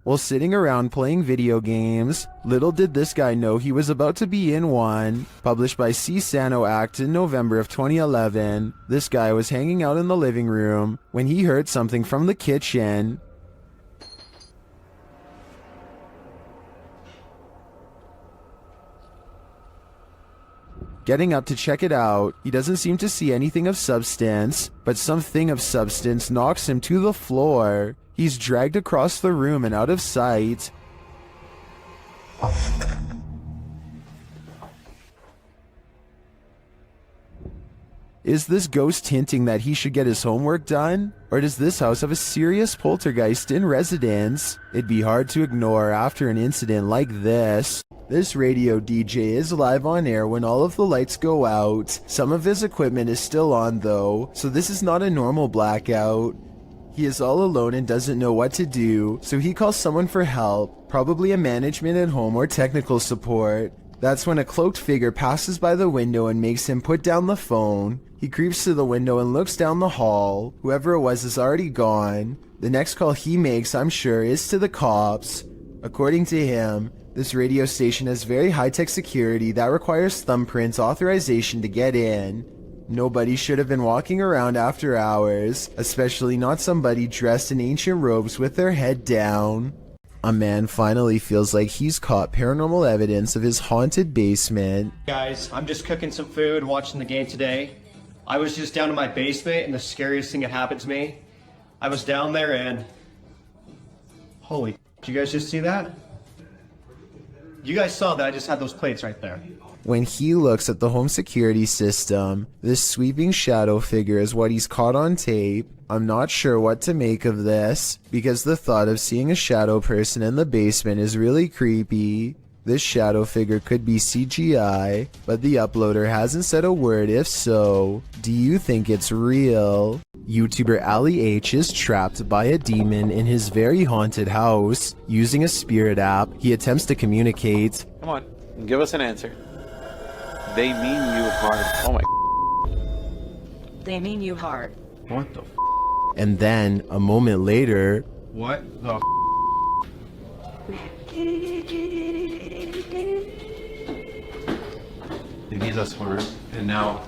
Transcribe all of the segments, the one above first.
while sitting around playing video games. Little did this guy know he was about to be in one. Published by C. Sano Act in November of 2011, this guy was hanging out in the living room when he heard something from the kitchen. Getting up to check it out, he doesn't seem to see anything of substance, but something of substance knocks him to the floor. He's dragged across the room and out of sight. Is this ghost hinting that he should get his homework done? Or does this house have a serious poltergeist in residence? It'd be hard to ignore after an incident like this. This radio DJ is live on air when all of the lights go out. Some of his equipment is still on though, so this is not a normal blackout. He is all alone and doesn't know what to do, so he calls someone for help, probably a management at home or technical support. That's when a cloaked figure passes by the window and makes him put down the phone. He creeps to the window and looks down the hall. Whoever it was is already gone. The next call he makes, I'm sure, is to the cops. According to him, this radio station has very high-tech security that requires thumbprints authorization to get in. Nobody should have been walking around after hours, especially not somebody dressed in ancient robes with their head down. A man finally feels like he's caught paranormal evidence of his haunted basement. Guys, I'm just cooking some food, watching the game today. I was just down in my basement and the scariest thing that happened to me. I was down there and... Holy, did you guys just see that? You guys saw that I just had those plates right there. When he looks at the home security system, this sweeping shadow figure is what he's caught on tape. I'm not sure what to make of this, because the thought of seeing a shadow person in the basement is really creepy. This shadow figure could be CGI, but the uploader hasn't said a word if so. Do you think it's real? YouTuber Ali H is trapped by a demon in his very haunted house. Using a spirit app, he attempts to communicate. Come on, give us an answer. They mean you hard. Oh my. They mean you hard. What the? And then, a moment later, What the? He needs us for it, and now.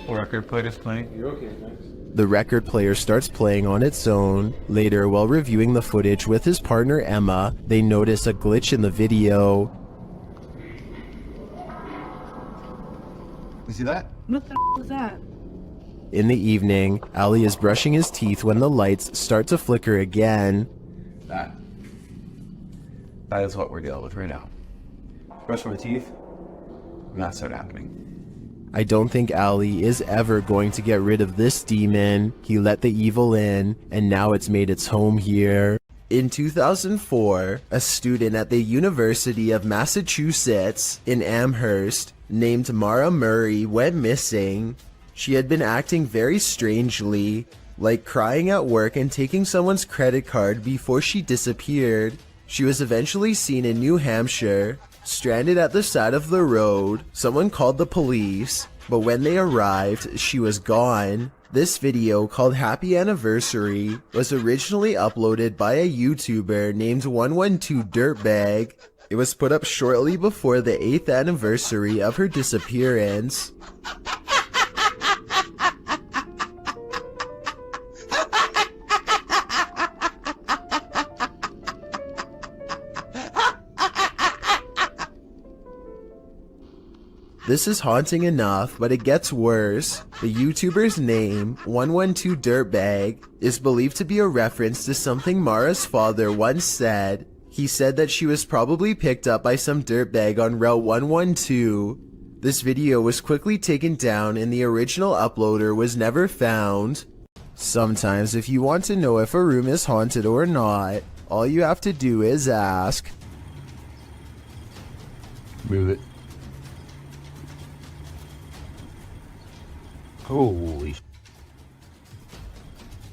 Record player is playing. You're okay, thanks. The record player starts playing on its own. Later, while reviewing the footage with his partner Emma, they notice a glitch in the video. You see that? What the was that? In the evening, Ali is brushing his teeth when the lights start to flicker again. That is what we're dealing with right now. Brush my teeth, and that started happening. I don't think Ali is ever going to get rid of this demon. He let the evil in, and now it's made its home here. In 2004, a student at the University of Massachusetts in Amherst named Mara Murray went missing. She had been acting very strangely, like crying at work and taking someone's credit card before she disappeared. She was eventually seen in New Hampshire, stranded at the side of the road. Someone called the police, but when they arrived, she was gone. This video, called Happy Anniversary, was originally uploaded by a YouTuber named 112 Dirtbag. It was put up shortly before the 8th anniversary of her disappearance. This is haunting enough, but it gets worse. The YouTuber's name, 112 Dirtbag, is believed to be a reference to something Mara's father once said. He said that she was probably picked up by some dirtbag on Route 112. This video was quickly taken down and the original uploader was never found. Sometimes if you want to know if a room is haunted or not, all you have to do is ask. Move it. Holy.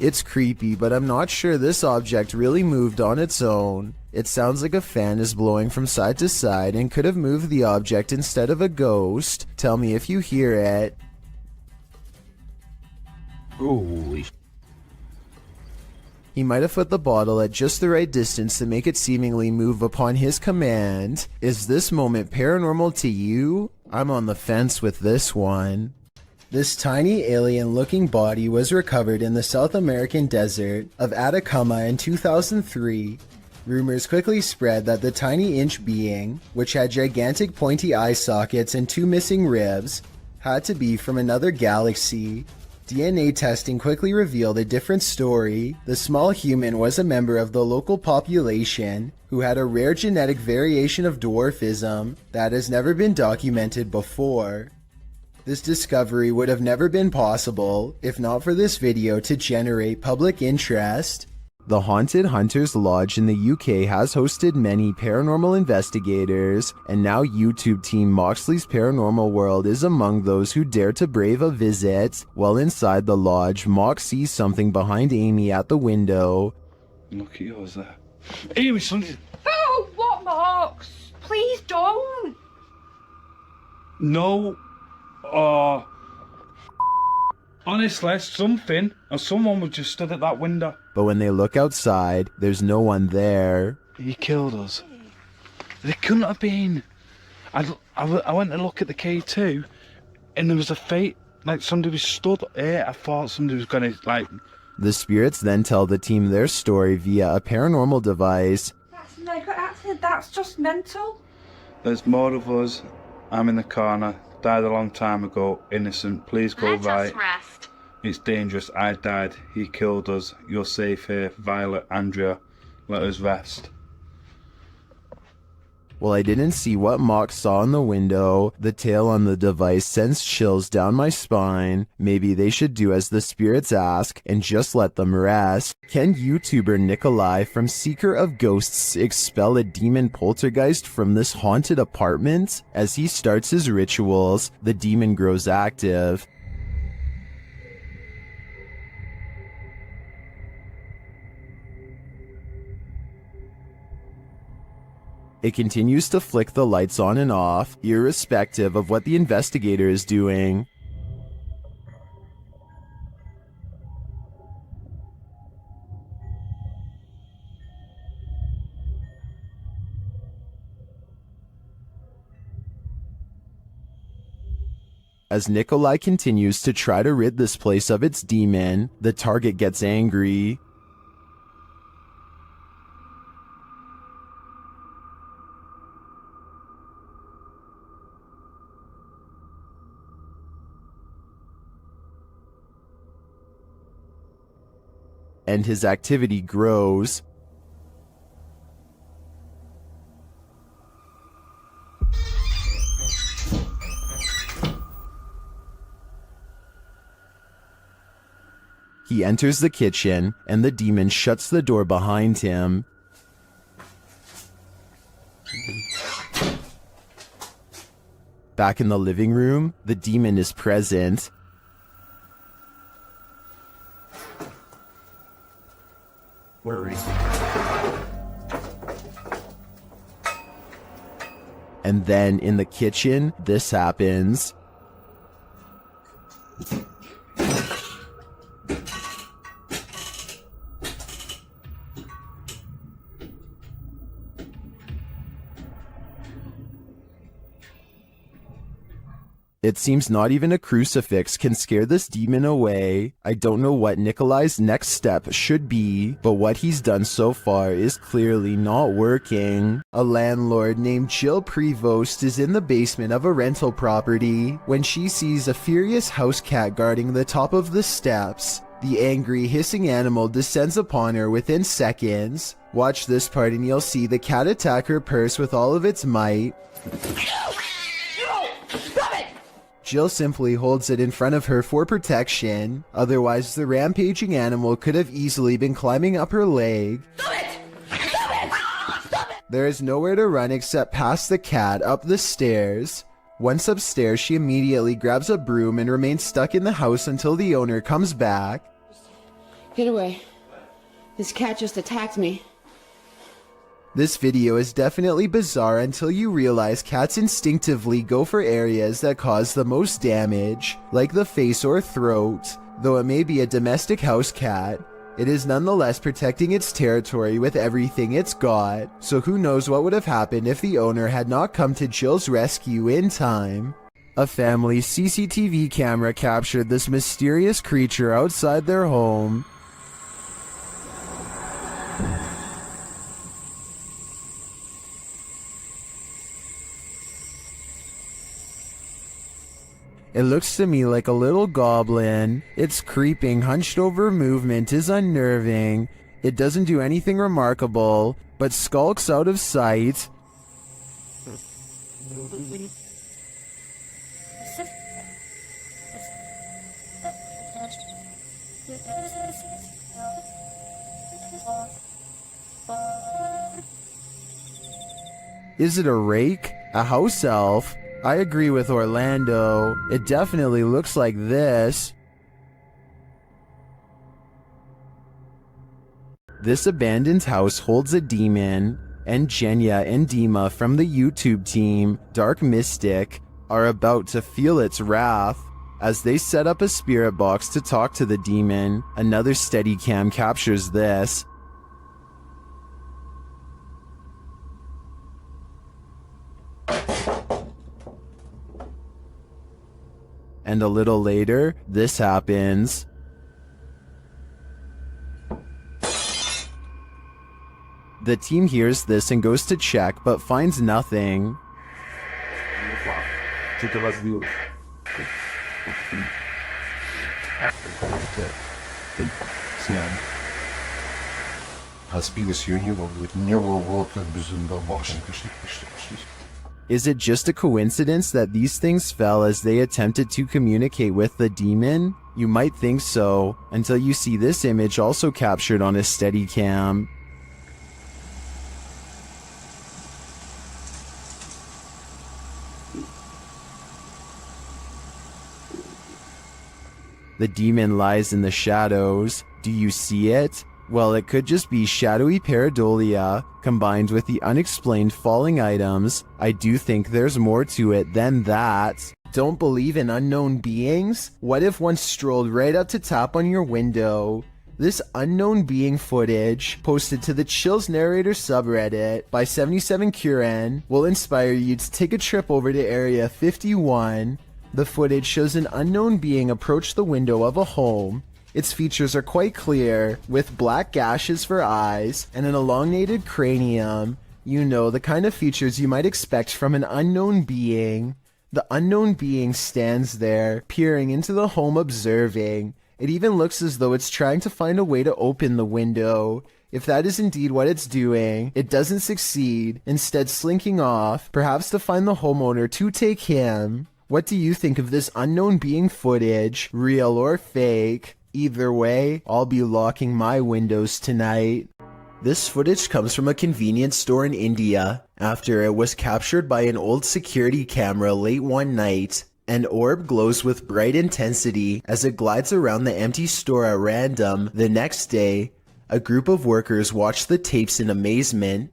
It's creepy, but I'm not sure this object really moved on its own. It sounds like a fan is blowing from side to side and could have moved the object instead of a ghost. Tell me if you hear it. Holy. He might have put the bottle at just the right distance to make it seemingly move upon his command. Is this moment paranormal to you? I'm on the fence with this one. This tiny alien-looking body was recovered in the South American desert of Atacama in 2003. Rumors quickly spread that the tiny inch being, which had gigantic pointy eye sockets and 2 missing ribs, had to be from another galaxy. DNA testing quickly revealed a different story. The small human was a member of the local population who had a rare genetic variation of dwarfism that has never been documented before. This discovery would have never been possible if not for this video to generate public interest. The Haunted Hunters Lodge in the UK has hosted many paranormal investigators, and now YouTube team Moxley's Paranormal World is among those who dare to brave a visit. While inside the lodge, Mox sees something behind Amy at the window. Look at yours there. Amy, something. Oh, what, Marks? Please don't. No. Honestly, something or someone was just stood at that window. But when they look outside, there's no one there. He killed us. They couldn't have been. I went to look at the K2 and there was a fate, like somebody was stood here. I thought somebody was gonna, like... The spirits then tell the team their story via a paranormal device. That's just mental. There's more of us. I'm in the corner. Died a long time ago. Innocent. Please go Let right. us rest. It's dangerous. I died. He killed us. You're safe here. Violet, Andrea, let us rest. Well, I didn't see what Mox saw in the window. The tale on the device sends chills down my spine. Maybe they should do as the spirits ask and just let them rest. Can YouTuber Nikolai from Seeker of Ghosts expel a demon poltergeist from this haunted apartment? As he starts his rituals, the demon grows active. It continues to flick the lights on and off, irrespective of what the investigator is doing. As Nikolai continues to try to rid this place of its demon, the target gets angry. And his activity grows. He enters the kitchen, and the demon shuts the door behind him. Back in the living room, the demon is present. Worry. And then in the kitchen, this happens. It seems not even a crucifix can scare this demon away. I don't know what Nikolai's next step should be, but what he's done so far is clearly not working. A landlord named Jill Prevost is in the basement of a rental property when she sees a furious house cat guarding the top of the steps. The angry, hissing animal descends upon her within seconds. Watch this part and you'll see the cat attack her purse with all of its might. Jill simply holds it in front of her for protection, otherwise the rampaging animal could have easily been climbing up her leg. Stop it! Stop it! Stop it! There is nowhere to run except past the cat up the stairs. Once upstairs, she immediately grabs a broom and remains stuck in the house until the owner comes back. Get away. This cat just attacked me. This video is definitely bizarre until you realize cats instinctively go for areas that cause the most damage, like the face or throat. Though it may be a domestic house cat, it is nonetheless protecting its territory with everything it's got, so who knows what would have happened if the owner had not come to Jill's rescue in time. A family's CCTV camera captured this mysterious creature outside their home. It looks to me like a little goblin. Its creeping, hunched-over movement is unnerving. It doesn't do anything remarkable, but skulks out of sight. Is it a rake? A house elf? I agree with Orlando. It definitely looks like this. This abandoned house holds a demon, and Jenya and Dima from the YouTube team, Dark Mystic, are about to feel its wrath. As they set up a spirit box to talk to the demon, another Steadicam captures this. And a little later, this happens. The team hears this and goes to check, but finds nothing. Is it just a coincidence that these things fell as they attempted to communicate with the demon? You might think so, until you see this image also captured on a Steadicam. The demon lies in the shadows. Do you see it? Well, it could just be shadowy pareidolia combined with the unexplained falling items. I do think there's more to it than that. Don't believe in unknown beings? What if one strolled right up to tap on your window? This unknown being footage, posted to the Chills Narrator subreddit by 77Kuren, will inspire you to take a trip over to Area 51. The footage shows an unknown being approach the window of a home. Its features are quite clear, with black gashes for eyes and an elongated cranium. You know, the kind of features you might expect from an unknown being. The unknown being stands there, peering into the home, observing. It even looks as though it's trying to find a way to open the window. If that is indeed what it's doing, it doesn't succeed, instead slinking off, perhaps to find the homeowner to take him. What do you think of this unknown being footage, real or fake? Either way, I'll be locking my windows tonight. This footage comes from a convenience store in India after it was captured by an old security camera late one night. An orb glows with bright intensity as it glides around the empty store at random. The next day, a group of workers watch the tapes in amazement.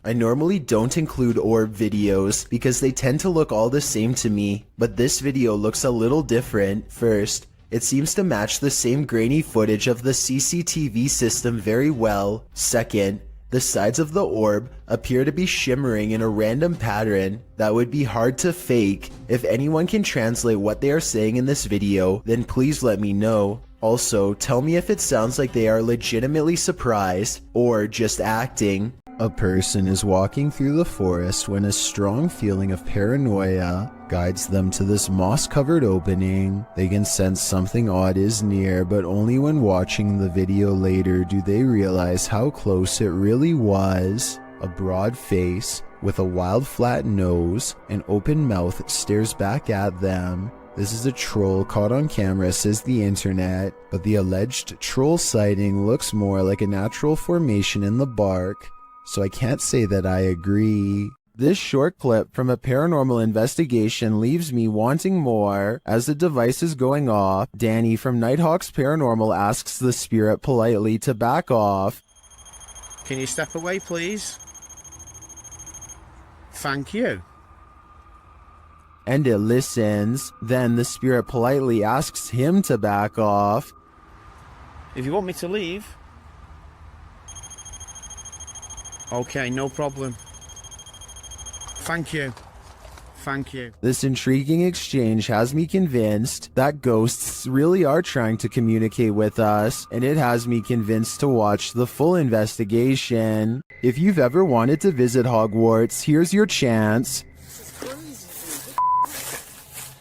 I normally don't include orb videos because they tend to look all the same to me, but this video looks a little different. First, it seems to match the same grainy footage of the CCTV system very well. Second, the sides of the orb appear to be shimmering in a random pattern that would be hard to fake. If anyone can translate what they are saying in this video, then please let me know. Also, tell me if it sounds like they are legitimately surprised or just acting. A person is walking through the forest when a strong feeling of paranoia guides them to this moss-covered opening. They can sense something odd is near, but only when watching the video later do they realize how close it really was. A broad face with a wild flat nose and open mouth stares back at them. This is a troll caught on camera, says the internet, but the alleged troll sighting looks more like a natural formation in the bark, so I can't say that I agree. This short clip from a paranormal investigation leaves me wanting more. As the device is going off, Danny from Nighthawk's Paranormal asks the spirit politely to back off. Can you step away, please? Thank you. And it listens. Then the spirit politely asks him to back off. If you want me to leave... Okay, no problem. Thank you. Thank you. This intriguing exchange has me convinced that ghosts really are trying to communicate with us, and it has me convinced to watch the full investigation. If you've ever wanted to visit Hogwarts, here's your chance.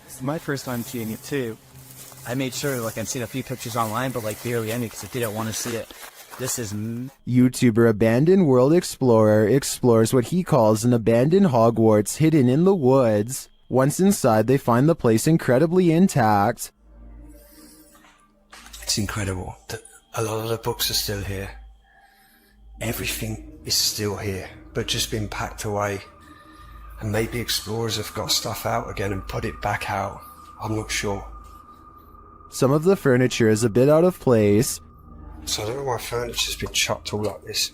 It's my first time seeing it too. I made sure, like, I'd seen a few pictures online, but like barely any because I didn't want to see it. This is... YouTuber Abandoned World Explorer explores what he calls an abandoned Hogwarts hidden in the woods. Once inside, they find the place incredibly intact. It's incredible that a lot of the books are still here. Everything is still here, but just been packed away. And maybe explorers have got stuff out again and put it back out. I'm not sure. Some of the furniture is a bit out of place. So I don't know why furniture's been chopped all like this.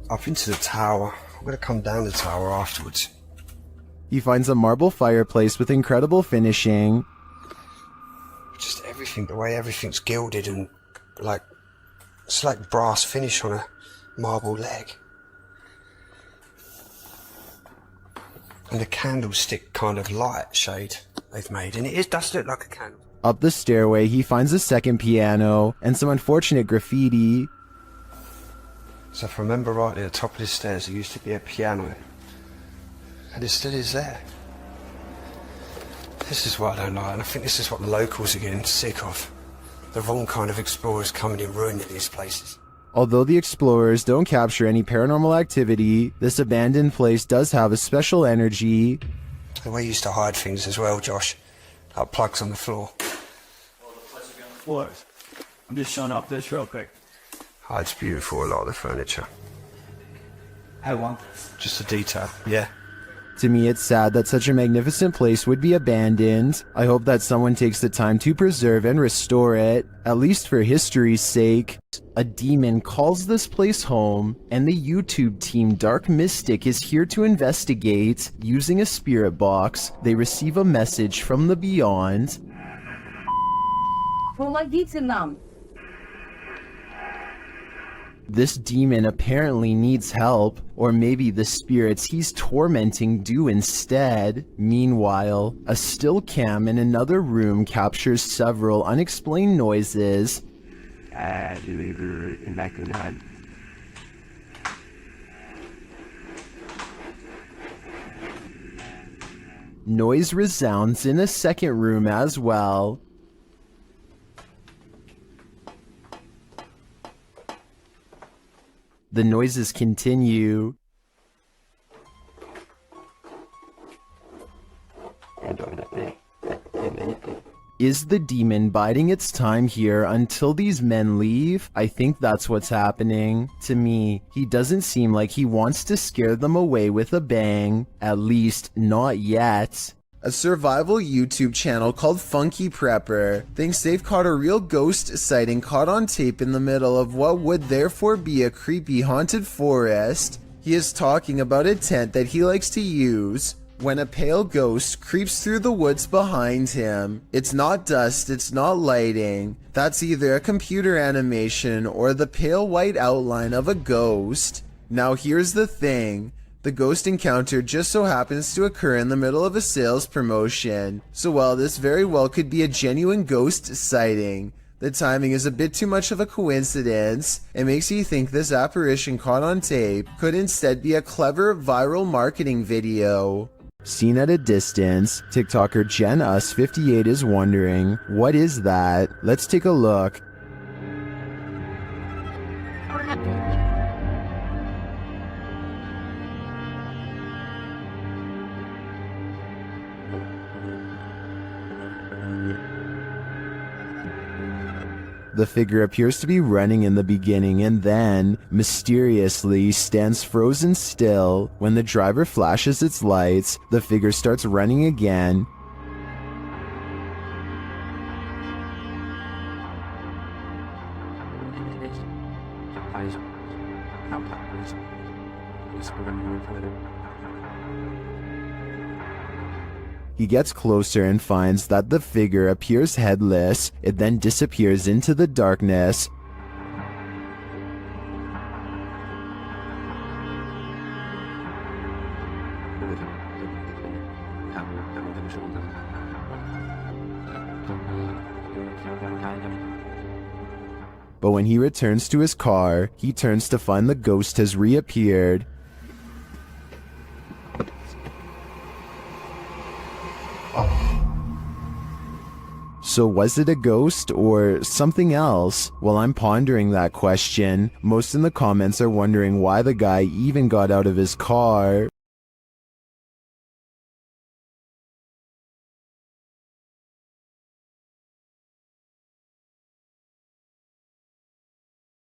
Up into the tower. I'm gonna come down the tower afterwards. He finds a marble fireplace with incredible finishing. Just everything, the way everything's gilded and like, it's like brass finish on a marble leg. And the candlestick kind of light shade they've made, and it does look like a candle. Up the stairway, he finds a second piano and some unfortunate graffiti. So if I remember rightly, at the top of the stairs there used to be a piano. And it still is there. This is what I don't like, and I think this is what the locals are getting sick of. The wrong kind of explorers coming and ruining these places. Although the explorers don't capture any paranormal activity, this abandoned place does have a special energy. The way you used to hide things as well, Josh. Like plugs on the floor. Floors. I'm just showing up this real quick. Oh, it's beautiful, a lot of the furniture. How long? Just a detail, yeah. To me, it's sad that such a magnificent place would be abandoned. I hope that someone takes the time to preserve and restore it, at least for history's sake. A demon calls this place home, and the YouTube team Dark Mystic is here to investigate. Using a spirit box, they receive a message from the beyond. This demon apparently needs help, or maybe the spirits he's tormenting do instead. Meanwhile, a still cam in another room captures several unexplained noises. Noise resounds in a second room as well. The noises continue. Is the demon biding its time here until these men leave? I think that's what's happening. To me, he doesn't seem like he wants to scare them away with a bang. At least, not yet. A survival YouTube channel called Funky Prepper thinks they've caught a real ghost sighting caught on tape in the middle of what would therefore be a creepy haunted forest. He is talking about a tent that he likes to use when a pale ghost creeps through the woods behind him. It's not dust, it's not lighting. That's either a computer animation or the pale white outline of a ghost. Now here's the thing. The ghost encounter just so happens to occur in the middle of a sales promotion. So while this very well could be a genuine ghost sighting, the timing is a bit too much of a coincidence. It makes you think this apparition caught on tape could instead be a clever viral marketing video. Seen at a distance, TikToker JenUs58 is wondering, what is that? Let's take a look. The figure appears to be running in the beginning and then, mysteriously, stands frozen still. When the driver flashes its lights, the figure starts running again. He gets closer and finds that the figure appears headless. It then disappears into the darkness. But when he returns to his car, he turns to find the ghost has reappeared. So was it a ghost or something else? Well, I'm pondering that question. Most in the comments are wondering why the guy even got out of his car.